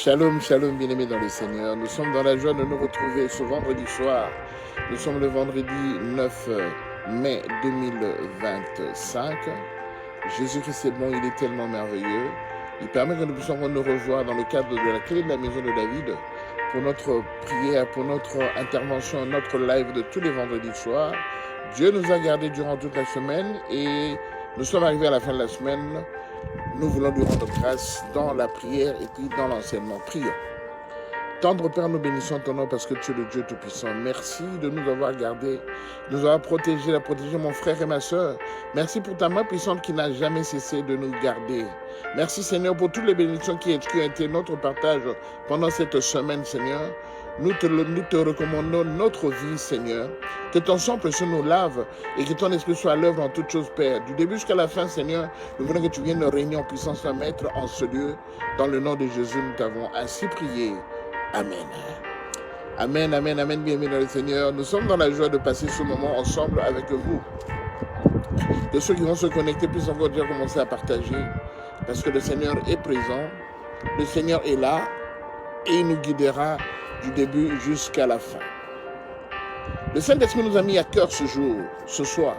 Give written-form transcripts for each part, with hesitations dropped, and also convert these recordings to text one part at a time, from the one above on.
Shalom, shalom, bien-aimés dans le Seigneur. Nous sommes dans la joie de nous retrouver ce vendredi soir. Nous sommes le vendredi 9 mai 2025. Jésus-Christ est bon, il est tellement merveilleux. Il permet que nous puissions nous revoir dans le cadre de la clé de la maison de David pour notre prière, pour notre intervention, notre live de tous les vendredis soirs. Dieu nous a gardés durant toute la semaine et nous sommes arrivés à la fin de la semaine. Nous voulons lui rendre grâce dans la prière et puis dans l'enseignement. Prions. Tendre Père, nous bénissons ton nom parce que tu es le Dieu Tout-Puissant. Merci de nous avoir gardés, de nous avoir protégés, de protéger mon frère et ma soeur. Merci pour ta main puissante qui n'a jamais cessé de nous garder. Merci Seigneur pour toutes les bénédictions qui ont été notre partage pendant cette semaine, Seigneur. Nous te recommandons notre vie, Seigneur. Que ton sang précieux nous lave et que ton esprit soit à l'œuvre en toutes choses, Père. Du début jusqu'à la fin, Seigneur, nous voulons que tu viennes régner en puissance, Maître, en ce lieu. Dans le nom de Jésus, nous t'avons ainsi prié. Amen. Amen, amen, amen, bien-aimés dans le Seigneur. Nous sommes dans la joie de passer ce moment ensemble avec vous. De ceux qui vont se connecter puissent encore déjà commencer à partager. Parce que le Seigneur est présent, le Seigneur est là et il nous guidera du début jusqu'à la fin. Le Saint-Esprit nous a mis à cœur ce soir,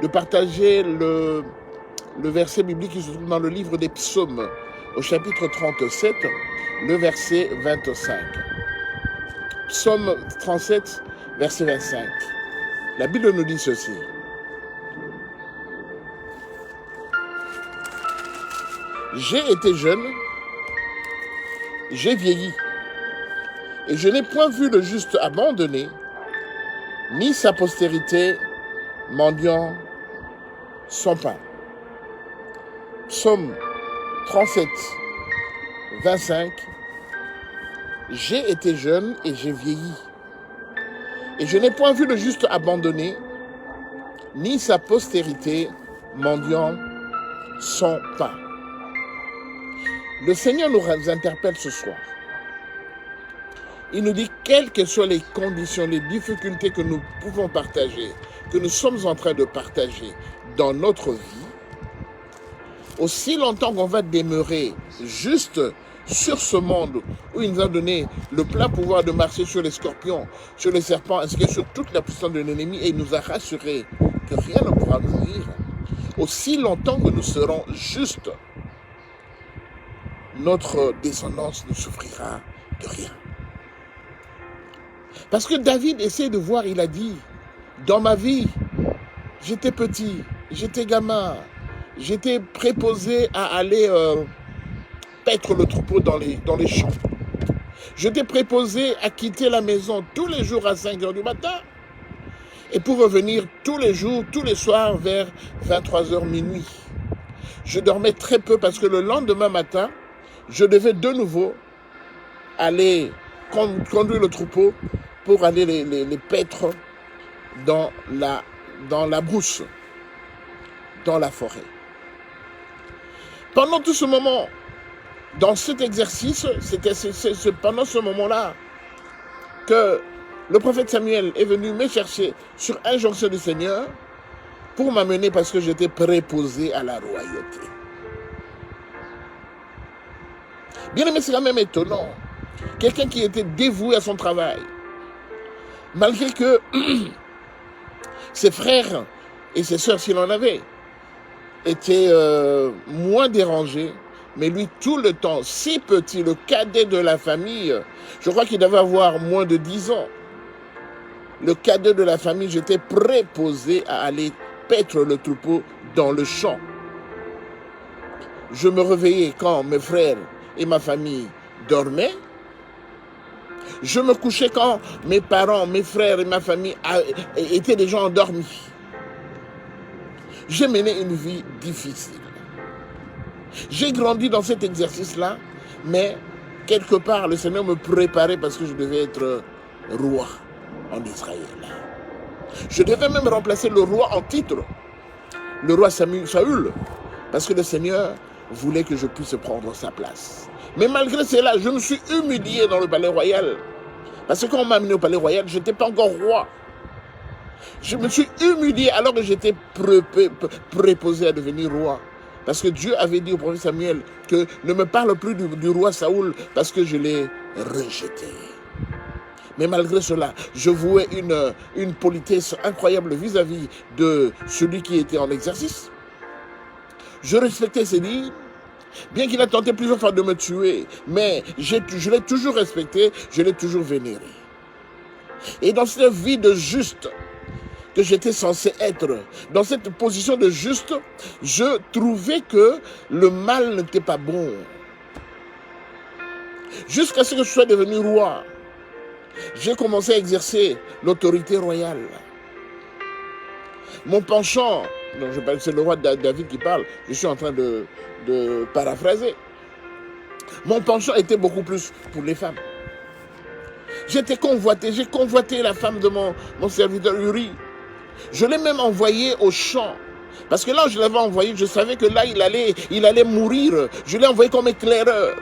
de partager le verset biblique qui se trouve dans le livre des Psaumes, au chapitre 37, le verset 25. Psaume 37, verset 25. La Bible nous dit ceci. J'ai été jeune, j'ai vieilli, et je n'ai point vu le juste abandonné, ni sa postérité mendiant son pain. Psaume 37, 25. J'ai été jeune et j'ai vieilli, et je n'ai point vu le juste abandonné, ni sa postérité mendiant son pain. Le Seigneur nous interpelle ce soir. Il nous dit, quelles que soient les conditions, les difficultés que nous pouvons partager, que nous sommes en train de partager dans notre vie, aussi longtemps qu'on va demeurer juste sur ce monde où il nous a donné le plein pouvoir de marcher sur les scorpions, sur les serpents, ainsi que sur toute la puissance de l'ennemi, et il nous a rassuré que rien ne pourra nous nuire, aussi longtemps que nous serons justes, notre descendance ne souffrira de rien. Parce que David essaie de voir, il a dit, dans ma vie, j'étais petit, j'étais gamin, j'étais préposé à aller paître le troupeau dans les champs. J'étais préposé à quitter la maison tous les jours à 5 h du matin et pour revenir tous les jours, tous les soirs vers 23 h minuit. Je dormais très peu parce que le lendemain matin, je devais de nouveau aller conduire le troupeau pour aller les paître dans la brousse, dans la forêt. Pendant tout ce moment, dans cet exercice, c'est pendant ce moment-là que le prophète Samuel est venu me chercher sur injonction du Seigneur pour m'amener parce que j'étais préposé à la royauté. Bien aimé, c'est quand même étonnant. Quelqu'un qui était dévoué à son travail, malgré que ses frères et ses sœurs, s'il en avait, étaient moins dérangés, mais lui, tout le temps, si petit, le cadet de la famille, je crois qu'il devait avoir moins de 10 ans. Le cadet de la famille, j'étais préposé à aller paître le troupeau dans le champ. Je me réveillais quand mes frères et ma famille dormaient. Je me couchais quand mes parents, mes frères et ma famille étaient déjà endormis. J'ai mené une vie difficile. J'ai grandi dans cet exercice-là, mais quelque part, le Seigneur me préparait parce que je devais être roi en Israël. Je devais même remplacer le roi en titre, le roi Saül, parce que le Seigneur voulait que je puisse prendre sa place. Mais malgré cela, je me suis humilié dans le palais royal. Parce que quand on m'a amené au palais royal, je n'étais pas encore roi. Je me suis humilié alors que j'étais préposé à devenir roi. Parce que Dieu avait dit au prophète Samuel que ne me parle plus du roi Saoul parce que je l'ai rejeté. Mais malgré cela, je vouais une politesse incroyable vis-à-vis de celui qui était en exercice. Je respectais ses dires, bien qu'il a tenté plusieurs fois de me tuer, mais je l'ai toujours respecté, je l'ai toujours vénéré. Et dans cette vie de juste que j'étais censé être, dans cette position de juste, je trouvais que le mal n'était pas bon. Jusqu'à ce que je sois devenu roi, j'ai commencé à exercer l'autorité royale. Mon penchant, c'est le roi David qui parle, je suis en train de paraphraser. Mon penchant était beaucoup plus pour les femmes. J'ai convoité la femme de mon serviteur Uri. Je l'ai même envoyé au champ. Parce que là, je l'avais envoyé, je savais que là, il allait mourir. Je l'ai envoyé comme éclaireur.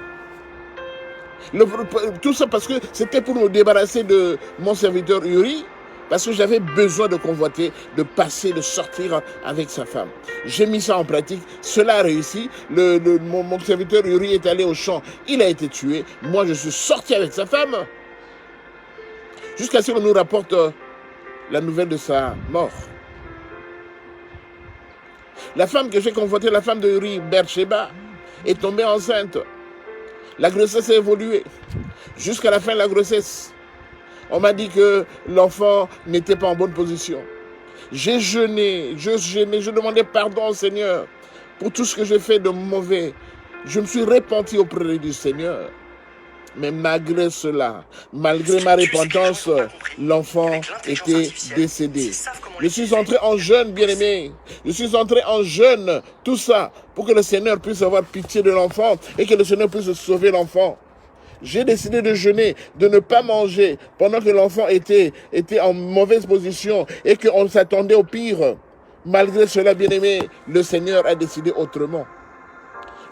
Tout ça parce que c'était pour me débarrasser de mon serviteur Uri, parce que j'avais besoin de convoiter, de passer, de sortir avec sa femme. J'ai mis ça en pratique, cela a réussi. Mon serviteur Uri est allé au champ, il a été tué. Moi, je suis sorti avec sa femme, jusqu'à ce qu'on nous rapporte la nouvelle de sa mort. La femme que j'ai convoitée, la femme de Uri, Beersheba, est tombée enceinte. La grossesse a évolué. Jusqu'à la fin de la grossesse, on m'a dit que l'enfant n'était pas en bonne position. J'ai jeûné, je demandais pardon au Seigneur pour tout ce que j'ai fait de mauvais. Je me suis repenti auprès du Seigneur. Mais malgré cela, malgré ma repentance, l'enfant était décédé. Je suis entré en jeûne, bien-aimé. Je suis entré en jeûne, tout ça, pour que le Seigneur puisse avoir pitié de l'enfant et que le Seigneur puisse sauver l'enfant. J'ai décidé de jeûner, de ne pas manger pendant que l'enfant était en mauvaise position et qu'on s'attendait au pire. Malgré cela, bien-aimé, le Seigneur a décidé autrement.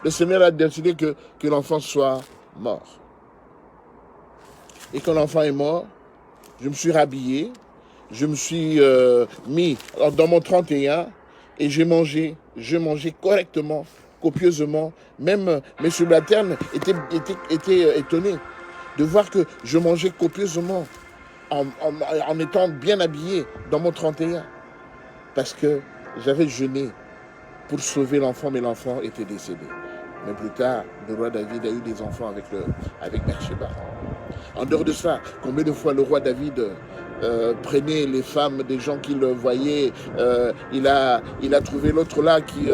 Le Seigneur a décidé que l'enfant soit mort. Et quand l'enfant est mort, je me suis rhabillé, je me suis mis dans mon 31 et j'ai mangé correctement, copieusement. Même mes subalternes étaient étonnés de voir que je mangeais copieusement en étant bien habillé dans mon 31. Parce que j'avais jeûné pour sauver l'enfant, mais l'enfant était décédé. Mais plus tard, le roi David a eu des enfants avec Beersheba. En dehors de ça, combien de fois le roi David prenait les femmes des gens qui le voyaient. Il a trouvé l'autre là qui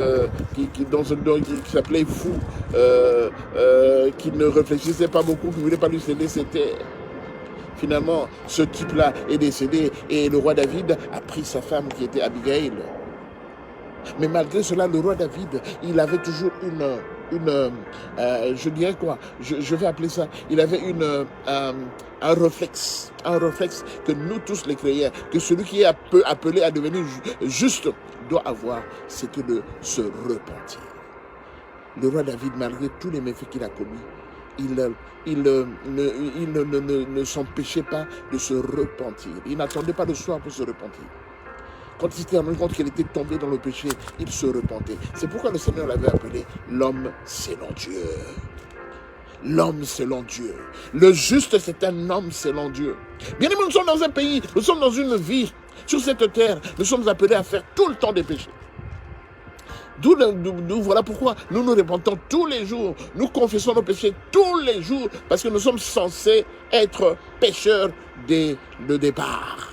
s'appelait Fou, qui ne réfléchissait pas beaucoup, qui ne voulait pas lui céder ses terres. Finalement, ce type-là est décédé et le roi David a pris sa femme qui était Abigail. Mais malgré cela, le roi David, il avait toujours je dirais quoi, je vais appeler ça, il avait un réflexe que nous tous les chrétiens, que celui qui est appelé à devenir juste doit avoir, c'est que de se repentir. Le roi David, malgré tous les méfaits qu'il a commis, il ne s'empêchait pas de se repentir. Il n'attendait pas le soir pour se repentir. Quand il s'était rendu compte qu'il était tombé dans le péché, il se repentait. C'est pourquoi le Seigneur l'avait appelé l'homme selon Dieu. L'homme selon Dieu. Le juste, c'est un homme selon Dieu. Bien aimé, nous sommes dans un pays, nous sommes dans une vie, sur cette terre, nous sommes appelés à faire tout le temps des péchés. Voilà pourquoi nous nous repentons tous les jours, nous confessons nos péchés tous les jours, parce que nous sommes censés être pécheurs dès le départ.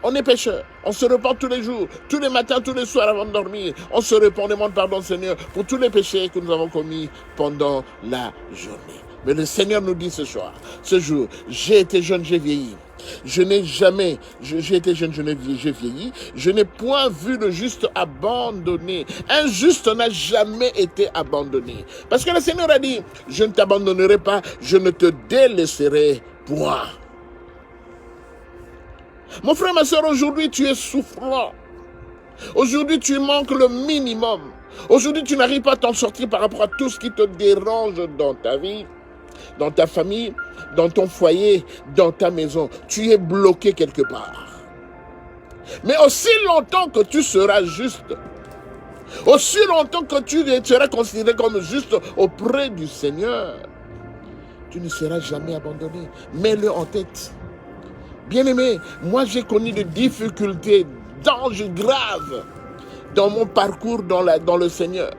On est pécheurs, on se repent tous les jours, tous les matins, tous les soirs avant de dormir. On se repent, on demande pardon au Seigneur pour tous les péchés que nous avons commis pendant la journée. Mais le Seigneur nous dit ce jour, j'ai été jeune, j'ai vieilli. J'ai été jeune, j'ai vieilli. Je n'ai point vu le juste abandonné. Un juste n'a jamais été abandonné. Parce que le Seigneur a dit, je ne t'abandonnerai pas, je ne te délaisserai point. Mon frère, ma soeur, aujourd'hui tu es souffrant. Aujourd'hui tu manques le minimum. Aujourd'hui tu n'arrives pas à t'en sortir par rapport à tout ce qui te dérange dans ta vie, dans ta famille, dans ton foyer, dans ta maison. Tu es bloqué quelque part. Mais aussi longtemps que tu seras juste, Aussi longtemps que tu seras considéré comme juste auprès du Seigneur, tu ne seras jamais abandonné. Mets-le en tête. Bien-aimé, moi j'ai connu des difficultés, d'anges graves dans mon parcours dans le Seigneur.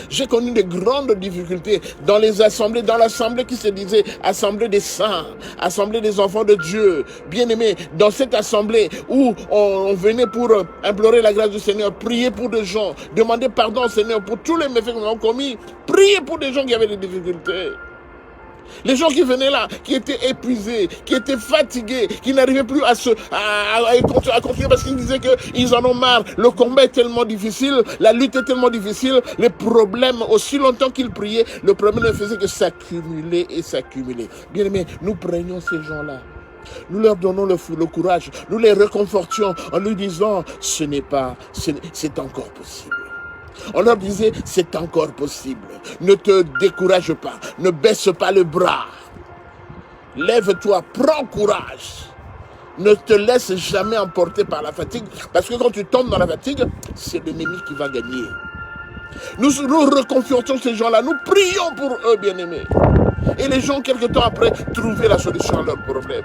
J'ai connu de grandes difficultés dans les assemblées, dans l'assemblée qui se disait assemblée des saints, assemblée des enfants de Dieu. Bien-aimé, dans cette assemblée où on venait pour implorer la grâce du Seigneur, prier pour des gens, demander pardon au Seigneur pour tous les méfaits qu'on a commis, prier pour des gens qui avaient des difficultés. Les gens qui venaient là, qui étaient épuisés, qui étaient fatigués, qui n'arrivaient plus à continuer parce qu'ils disaient qu'ils en ont marre. Le combat est tellement difficile, la lutte est tellement difficile, les problèmes, aussi longtemps qu'ils priaient, le problème ne faisait que s'accumuler et s'accumuler. Bien aimé, nous prenions ces gens-là. Nous leur donnons le courage, nous les réconfortions en lui disant, c'est encore possible. On leur disait, c'est encore possible. Ne te décourage pas, ne baisse pas le bras. Lève-toi, prends courage. Ne te laisse jamais emporter par la fatigue, parce que quand tu tombes dans la fatigue, c'est l'ennemi qui va gagner. Nous reconfortons ces gens-là, nous prions pour eux, bien-aimés. Et les gens, quelque temps après, trouvaient la solution à leurs problèmes.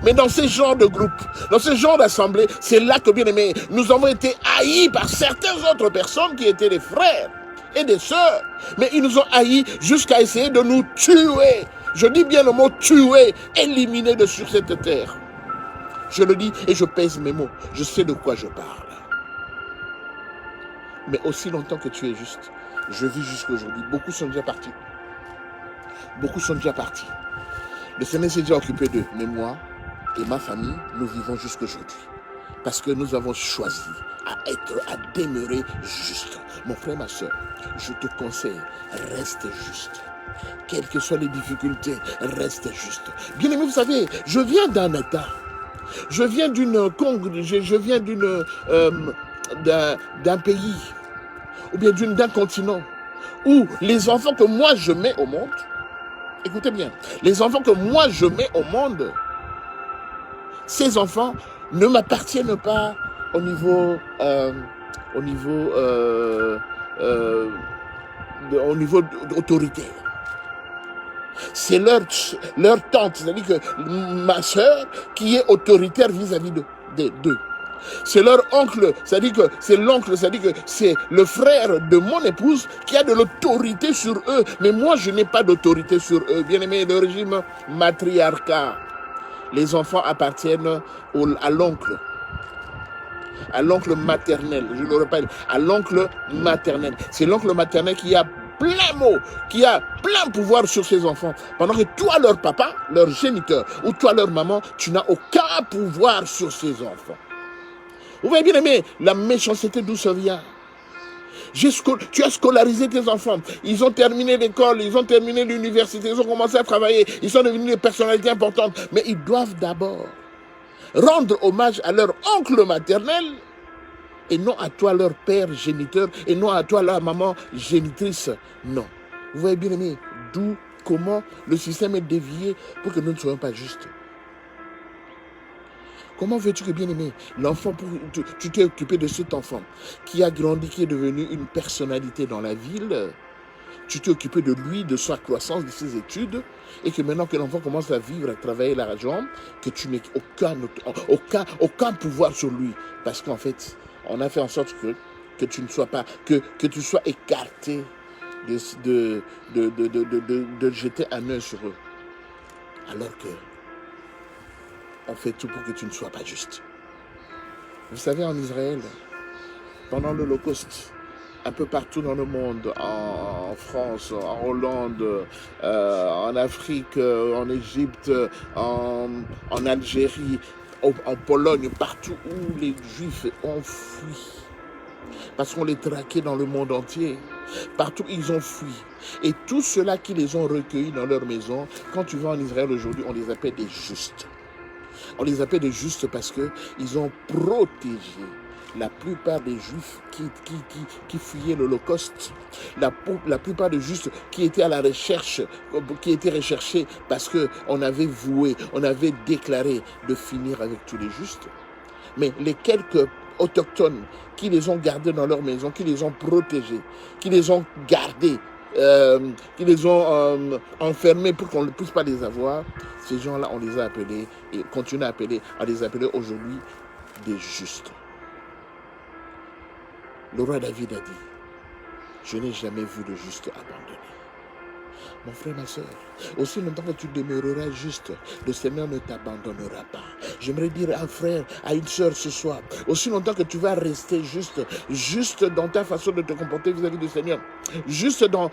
Mais dans ces genres de groupes, dans ces genres d'assemblées, c'est là que, bien aimé, nous avons été haïs par certaines autres personnes qui étaient des frères et des sœurs. Mais ils nous ont haïs jusqu'à essayer de nous tuer. Je dis bien le mot tuer, éliminer de sur cette terre. Je le dis et je pèse mes mots. Je sais de quoi je parle. Mais aussi longtemps que tu es juste, je vis jusqu'à aujourd'hui. Beaucoup sont déjà partis. Beaucoup sont déjà partis. Le Seigneur s'est déjà occupé d'eux. Mais moi et ma famille, nous vivons jusqu'aujourd'hui. Parce que nous avons choisi à demeurer juste. Mon frère, ma soeur, je te conseille, reste juste. Quelles que soient les difficultés, reste juste. Bien aimé, vous savez, je viens d'un état. Je viens d'un pays, ou bien d'un continent, où les enfants que moi je mets au monde, écoutez bien, les enfants que moi je mets au monde, ces enfants ne m'appartiennent pas au niveau autoritaire. C'est leur tante, c'est-à-dire que ma soeur qui est autoritaire vis-à-vis d'eux. C'est leur oncle, c'est-à-dire que c'est l'oncle, c'est-à-dire que c'est le frère de mon épouse qui a de l'autorité sur eux. Mais moi, je n'ai pas d'autorité sur eux. Bien aimé, le régime matriarcat. Les enfants appartiennent à l'oncle maternel, je le répète, à l'oncle maternel. C'est l'oncle maternel qui a plein mot, qui a plein pouvoir sur ses enfants. Pendant que toi, leur papa, leur géniteur, ou toi, leur maman, tu n'as aucun pouvoir sur ses enfants. Vous voyez bien aimé, la méchanceté d'où ça vient. Tu as scolarisé tes enfants, ils ont terminé l'école, ils ont terminé l'université, ils ont commencé à travailler, ils sont devenus des personnalités importantes, mais ils doivent d'abord rendre hommage à leur oncle maternel et non à toi leur père géniteur et non à toi leur maman génitrice. Non. Vous voyez bien aimé, d'où, comment le système est dévié pour que nous ne soyons pas justes. Comment veux-tu que, bien aimé, l'enfant, tu t'es occupé de cet enfant qui a grandi, qui est devenu une personnalité dans la ville, tu t'es occupé de lui, de sa croissance, de ses études, et que maintenant que l'enfant commence à vivre, à travailler l'argent, que tu n'aies aucun pouvoir sur lui. Parce qu'en fait, on a fait en sorte que tu ne sois pas, que tu sois écarté de jeter un œil sur eux. Alors que on fait tout pour que tu ne sois pas juste. Vous savez, en Israël, pendant l'Holocauste, un peu partout dans le monde, en France, en Hollande, en Afrique, en Égypte, en Algérie, en Pologne, partout où les Juifs ont fui, parce qu'on les traquait dans le monde entier, partout ils ont fui. Et tous ceux-là qui les ont recueillis dans leur maison, quand tu vas en Israël aujourd'hui, on les appelle des justes. On les appelle des justes parce qu'ils ont protégé la plupart des Juifs qui fuyaient l'Holocauste. La plupart des Juifs qui étaient à la recherche, qui étaient recherchés parce qu'on avait voué, on avait déclaré de finir avec tous les justes. Mais les quelques autochtones qui les ont gardés dans leur maison, qui les ont protégés, qui les ont gardés, qui les ont enfermés pour qu'on ne puisse pas les avoir. Ces gens-là, on les a appelés et continue à les appeler aujourd'hui des justes. Le roi David a dit, je n'ai jamais vu de juste abandonné. Mon frère, ma soeur, aussi longtemps que tu demeureras juste, le Seigneur ne t'abandonnera pas. J'aimerais dire à un frère, à une soeur ce soir, aussi longtemps que tu vas rester juste dans ta façon de te comporter vis-à-vis du Seigneur, juste dans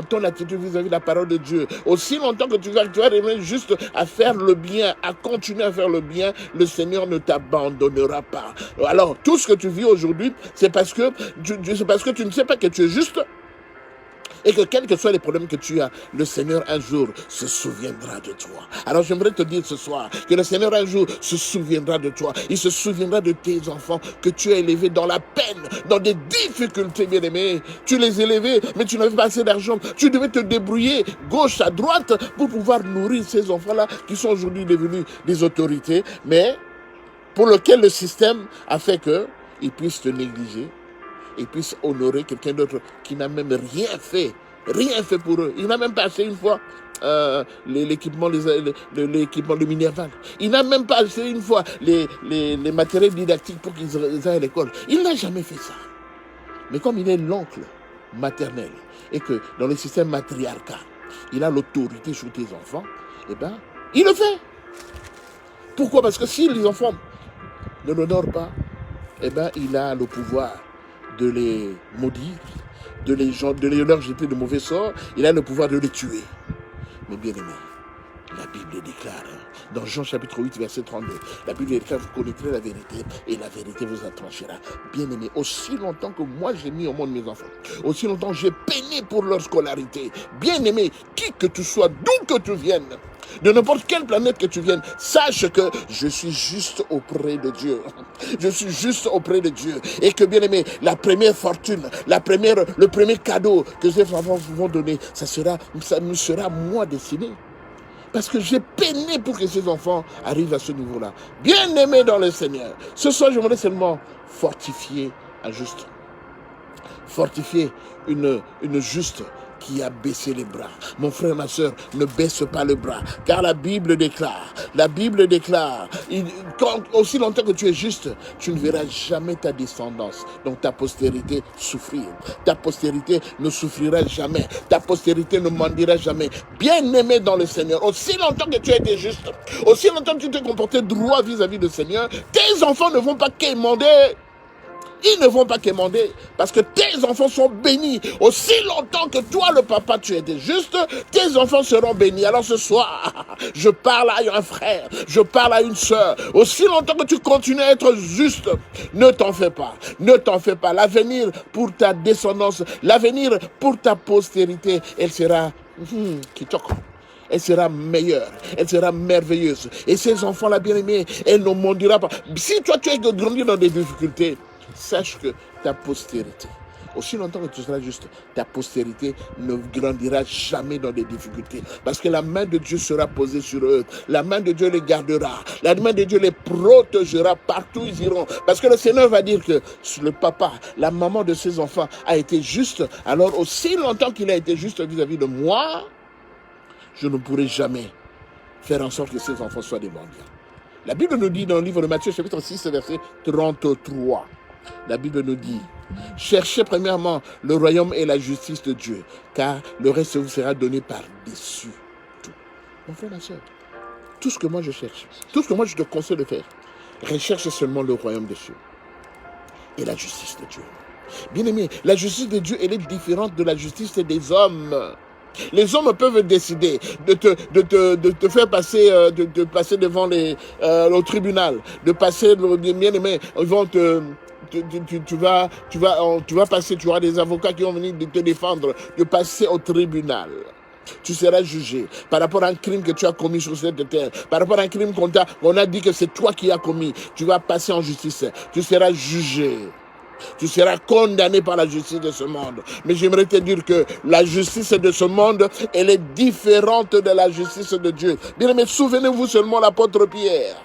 ton attitude vis-à-vis de la parole de Dieu, aussi longtemps que tu vas rester juste à faire le bien, à continuer à faire le bien, le Seigneur ne t'abandonnera pas. Alors, tout ce que tu vis aujourd'hui, c'est parce que tu ne sais pas que tu es juste. Et que quels que soient les problèmes que tu as, le Seigneur un jour se souviendra de toi. Alors j'aimerais te dire ce soir que le Seigneur un jour se souviendra de toi. Il se souviendra de tes enfants que tu as élevés dans la peine, dans des difficultés, bien-aimés. Tu les élevais, mais tu n'avais pas assez d'argent. Tu devais te débrouiller gauche à droite pour pouvoir nourrir ces enfants-là qui sont aujourd'hui devenus des autorités, mais pour lesquels le système a fait qu'ils puissent te négliger. Et puissent honorer quelqu'un d'autre qui n'a même rien fait pour eux. Il n'a même pas acheté une fois l'équipement, l'équipement de Minerval. Il n'a même pas acheté une fois les matériels didactiques pour qu'ils aillent à l'école. Il n'a jamais fait ça. Mais comme il est l'oncle maternel et que dans le système matriarcal, il a l'autorité sur tes enfants, eh bien, il le fait. Pourquoi? Parce que si les enfants ne l'honorent pas, eh bien, il a le pouvoir de les maudire, de leur jeter de mauvais sorts, il a le pouvoir de les tuer. Mais bien aimé, la Bible déclare, dans Jean chapitre 8, verset 32, la Bible déclare, vous connaîtrez la vérité et la vérité vous affranchira. Bien aimé, aussi longtemps que moi j'ai mis au monde mes enfants, aussi longtemps j'ai peiné pour leur scolarité. Bien aimé, qui que tu sois, d'où que tu viennes, de n'importe quelle planète que tu viennes, sache que je suis juste auprès de Dieu. Je suis juste auprès de Dieu. Et que, bien aimé, la première fortune, le premier cadeau que ces enfants vont donner, ça me sera moi destiné. Parce que j'ai peiné pour que ces enfants arrivent à ce niveau-là. Bien aimé dans le Seigneur. Ce soir, je voudrais seulement fortifier un juste. Fortifier une juste qui a baissé les bras. Mon frère, ma soeur, ne baisse pas le bras, car la Bible déclare, aussi longtemps que tu es juste, tu ne verras jamais ta descendance, donc ta postérité souffrir. Ta postérité ne souffrira jamais, ta postérité ne mendiera jamais. Bien-aimé dans le Seigneur, aussi longtemps que tu as été juste, aussi longtemps que tu t'es comporté droit vis-à-vis du Seigneur, tes enfants ne vont pas quémander. Ils ne vont pas quémander parce que tes enfants sont bénis. Aussi longtemps que toi, le papa, tu étais juste, tes enfants seront bénis. Alors ce soir, je parle à un frère, je parle à une soeur. Aussi longtemps que tu continues à être juste, ne t'en fais pas. Ne t'en fais pas. L'avenir pour ta descendance, l'avenir pour ta postérité, elle sera elle sera meilleure, elle sera merveilleuse. Et ces enfants-là, bien-aimés, elle ne mendira pas. Si toi, tu es grandi dans des difficultés, sache que ta postérité, aussi longtemps que tu seras juste, ta postérité ne grandira jamais dans des difficultés. Parce que la main de Dieu sera posée sur eux. La main de Dieu les gardera. La main de Dieu les protégera partout où ils iront. Parce que le Seigneur va dire que le papa, la maman de ses enfants a été juste. Alors aussi longtemps qu'il a été juste vis-à-vis de moi, je ne pourrai jamais faire en sorte que ces enfants soient des mendiants. La Bible nous dit dans le livre de Matthieu, chapitre 6, verset 33. La Bible nous dit, cherchez premièrement le royaume et la justice de Dieu, car le reste vous sera donné par-dessus tout. Mon frère, ma soeur, tout ce que moi je cherche, tout ce que moi je te conseille de faire, recherche seulement le royaume de Dieu et la justice de Dieu. Bien aimé, la justice de Dieu, elle est différente de la justice des hommes. Les hommes peuvent décider de te faire passer, de passer devant le tribunal, de passer, bien aimé, ils vont tu vas passer, tu auras des avocats qui vont venir te défendre, de passer au tribunal. Tu seras jugé par rapport à un crime que tu as commis sur cette terre, par rapport à un crime qu'on a dit que c'est toi qui as commis. Tu vas passer en justice, tu seras jugé. Tu seras condamné par la justice de ce monde. Mais j'aimerais te dire que la justice de ce monde, elle est différente de la justice de Dieu. Bien aimé, souvenez-vous seulement l'apôtre Pierre.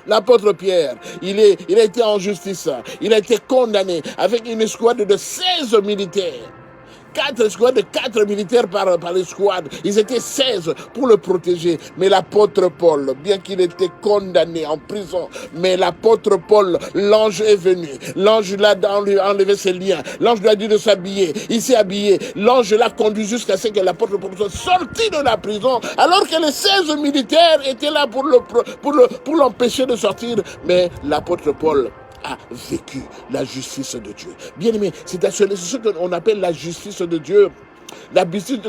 L'apôtre Pierre, il a été en justice. Il a été condamné avec une escouade de 16 militaires. 4 escouades de 4 militaires par escouade. Ils étaient 16 pour le protéger. Mais l'apôtre Paul, bien qu'il était condamné en prison, mais l'apôtre Paul, l'ange est venu. L'ange l'a enlevé ses liens. L'ange lui a dit de s'habiller. Il s'est habillé. L'ange l'a conduit jusqu'à ce que l'apôtre Paul soit sorti de la prison, alors que les 16 militaires étaient là pour l'empêcher de sortir. Mais l'apôtre Paul a vécu la justice de Dieu. Bien aimé, c'est ce qu'on appelle la justice de Dieu. La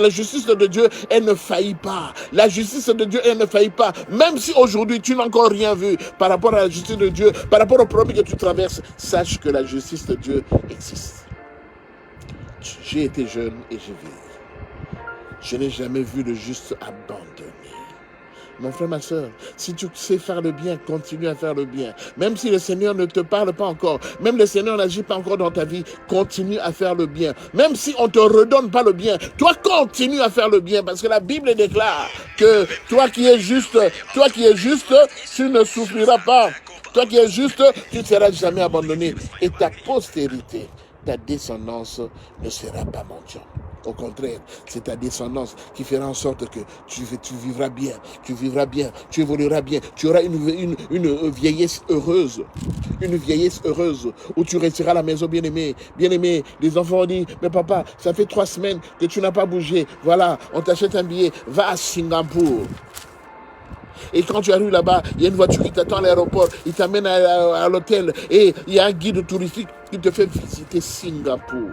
justice de Dieu, elle ne faillit pas. La justice de Dieu, elle ne faillit pas. Même si aujourd'hui, tu n'as encore rien vu par rapport à la justice de Dieu, par rapport au problème que tu traverses, sache que la justice de Dieu existe. J'ai été jeune et j'ai vécu. Je n'ai jamais vu le juste abandonné. Mon frère, ma soeur, si tu sais faire le bien, continue à faire le bien. Même si le Seigneur ne te parle pas encore, même le Seigneur n'agit pas encore dans ta vie, continue à faire le bien. Même si on ne te redonne pas le bien, toi continue à faire le bien, parce que la Bible déclare que toi qui es juste, tu ne souffriras pas. Toi qui es juste, tu ne seras jamais abandonné. Et ta postérité, ta descendance ne sera pas mendiante. Au contraire, c'est ta descendance qui fera en sorte que tu vivras bien, tu évolueras bien, tu auras une vieillesse heureuse, où tu resteras à la maison bien-aimé. Bien-aimé, les enfants ont dit, mais papa, ça fait 3 semaines que tu n'as pas bougé, voilà, on t'achète un billet, va à Singapour. Et quand tu arrives là-bas, il y a une voiture qui t'attend à l'aéroport, il t'amène à l'hôtel, et il y a un guide touristique qui te fait visiter Singapour.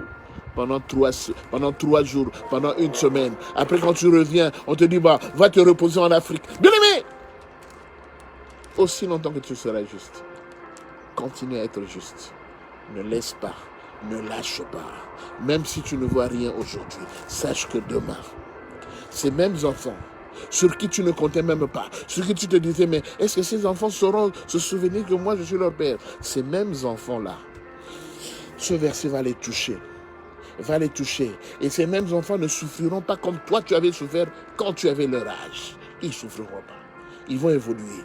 Pendant 3 jours, pendant 1 semaine. Après, quand tu reviens, on te dit, va te reposer en Afrique. Bien aimé, aussi longtemps que tu seras juste, continue à être juste. Ne laisse pas, ne lâche pas. Même si tu ne vois rien aujourd'hui, sache que demain, ces mêmes enfants, sur qui tu ne comptais même pas, sur qui tu te disais, mais est-ce que ces enfants sauront se souvenir que moi je suis leur père? Ces mêmes enfants-là, ce verset va les toucher. Et ces mêmes enfants ne souffriront pas comme toi tu avais souffert quand tu avais leur âge. Ils ne souffriront pas. Ils vont évoluer.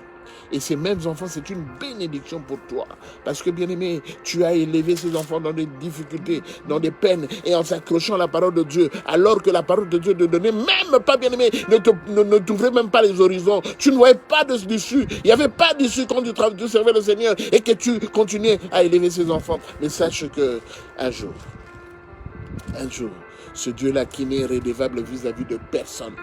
Et ces mêmes enfants, c'est une bénédiction pour toi. Parce que, bien-aimé, tu as élevé ces enfants dans des difficultés, dans des peines, et en s'accrochant à la parole de Dieu, alors que la parole de Dieu ne donnait même pas, bien-aimé, ne t'ouvrait même pas les horizons. Tu ne voyais pas d'issue. Il n'y avait pas d'issue quand tu servais le Seigneur et que tu continuais à élever ces enfants. Mais sache que un jour, ce Dieu-là qui n'est rédévable vis-à-vis de personne,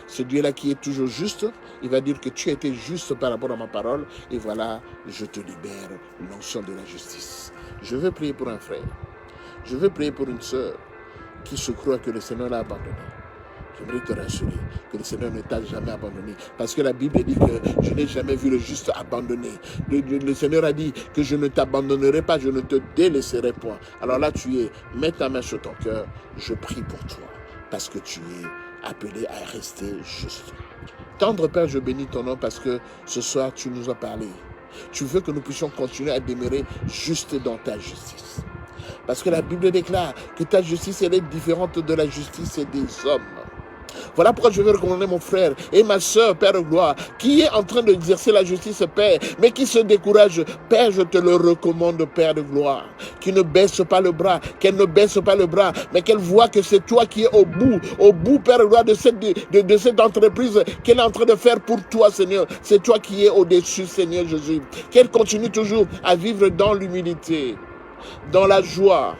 ce Dieu-là qui est toujours juste, il va dire que tu as été juste par rapport à ma parole, et voilà, je te libère l'onction de la justice. Je veux prier pour un frère, je veux prier pour une sœur qui se croit que le Seigneur l'a abandonné. J'aimerais te rassurer que le Seigneur ne t'a jamais abandonné. Parce que la Bible dit que je n'ai jamais vu le juste abandonné. Le Seigneur a dit que je ne t'abandonnerai pas, je ne te délaisserai point. Alors là, mets ta main sur ton cœur, je prie pour toi. Parce que tu es appelé à rester juste. Tendre Père, je bénis ton nom parce que ce soir, tu nous as parlé. Tu veux que nous puissions continuer à demeurer juste dans ta justice. Parce que la Bible déclare que ta justice, elle est différente de la justice des hommes. Voilà pourquoi je veux recommander mon frère et ma soeur, Père de gloire, qui est en train d'exercer la justice, Père, mais qui se décourage. Père, je te le recommande, Père de gloire, qui ne baisse pas le bras, qu'elle ne baisse pas le bras, mais qu'elle voit que c'est toi qui es au bout, Père de gloire, de cette entreprise qu'elle est en train de faire pour toi, Seigneur. C'est toi qui es au-dessus, Seigneur Jésus. Qu'elle continue toujours à vivre dans l'humilité, dans la joie.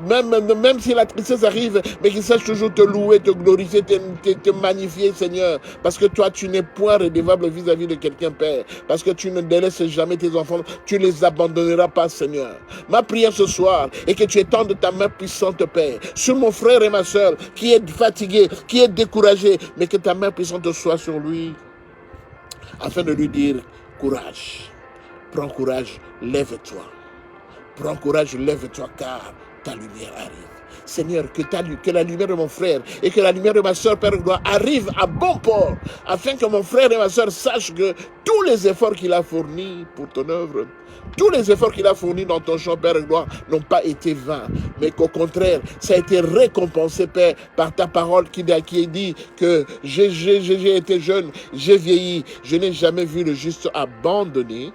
Même si la tristesse arrive, mais qu'il sache toujours te louer, te glorifier, te magnifier, Seigneur. Parce que toi, tu n'es point redevable vis-à-vis de quelqu'un, Père. Parce que tu ne délaisses jamais tes enfants. Tu ne les abandonneras pas, Seigneur. Ma prière ce soir est que tu étendes ta main puissante, Père, sur mon frère et ma soeur qui est fatigué, qui est découragé, mais que ta main puissante soit sur lui, afin de lui dire, courage. Prends courage, lève-toi. Prends courage, lève-toi, car ta lumière arrive. Seigneur, que la lumière de mon frère et que la lumière de ma soeur, Père de gloire, arrive à bon port, afin que mon frère et ma soeur sachent que tous les efforts qu'il a fournis pour ton œuvre, tous les efforts qu'il a fournis dans ton champ, Père de gloire, n'ont pas été vains, mais qu'au contraire, ça a été récompensé, Père, par ta parole qui dit que j'ai été jeune, j'ai vieilli, je n'ai jamais vu le juste abandonné,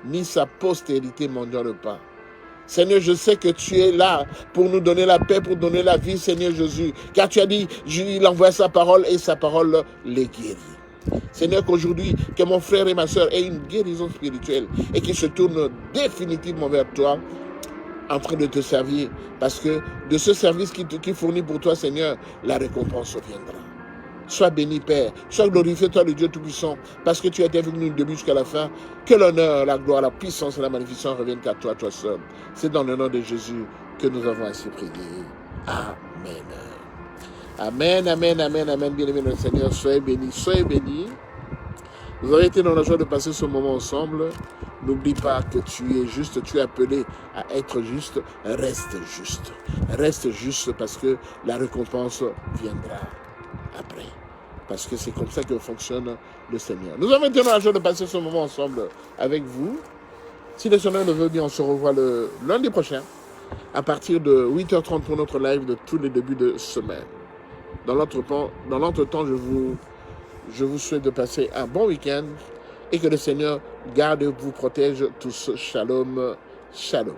ni sa postérité m'en donne pas. Seigneur, je sais que tu es là pour nous donner la paix, pour donner la vie, Seigneur Jésus. Car tu as dit, il envoie sa parole et sa parole les guérit. Seigneur, qu'aujourd'hui, que mon frère et ma soeur aient une guérison spirituelle et qu'ils se tournent définitivement vers toi en train de te servir. Parce que de ce service qui fournit pour toi, Seigneur, la récompense viendra. Sois béni, Père. Sois glorifié, toi, le Dieu Tout-Puissant, parce que tu étais avec nous du début jusqu'à la fin. Que l'honneur, la gloire, la puissance et la magnificence reviennent qu'à toi, toi seul. C'est dans le nom de Jésus que nous avons ainsi prié. Amen. Amen, amen, amen, amen. Bien-aimé notre Seigneur, soyez bénis, soyez bénis. Vous avez été dans la joie de passer ce moment ensemble. N'oublie pas que tu es juste, tu es appelé à être juste. Reste juste. Reste juste parce que la récompense viendra après. Parce que c'est comme ça que fonctionne le Seigneur. Nous avons été dans la joie de passer ce moment ensemble avec vous. Si le Seigneur le veut bien, on se revoit le lundi prochain à partir de 8h30 pour notre live de tous les débuts de semaine. Dans l'entretemps, je vous souhaite de passer un bon week-end et que le Seigneur garde et vous protège tous. Shalom, shalom.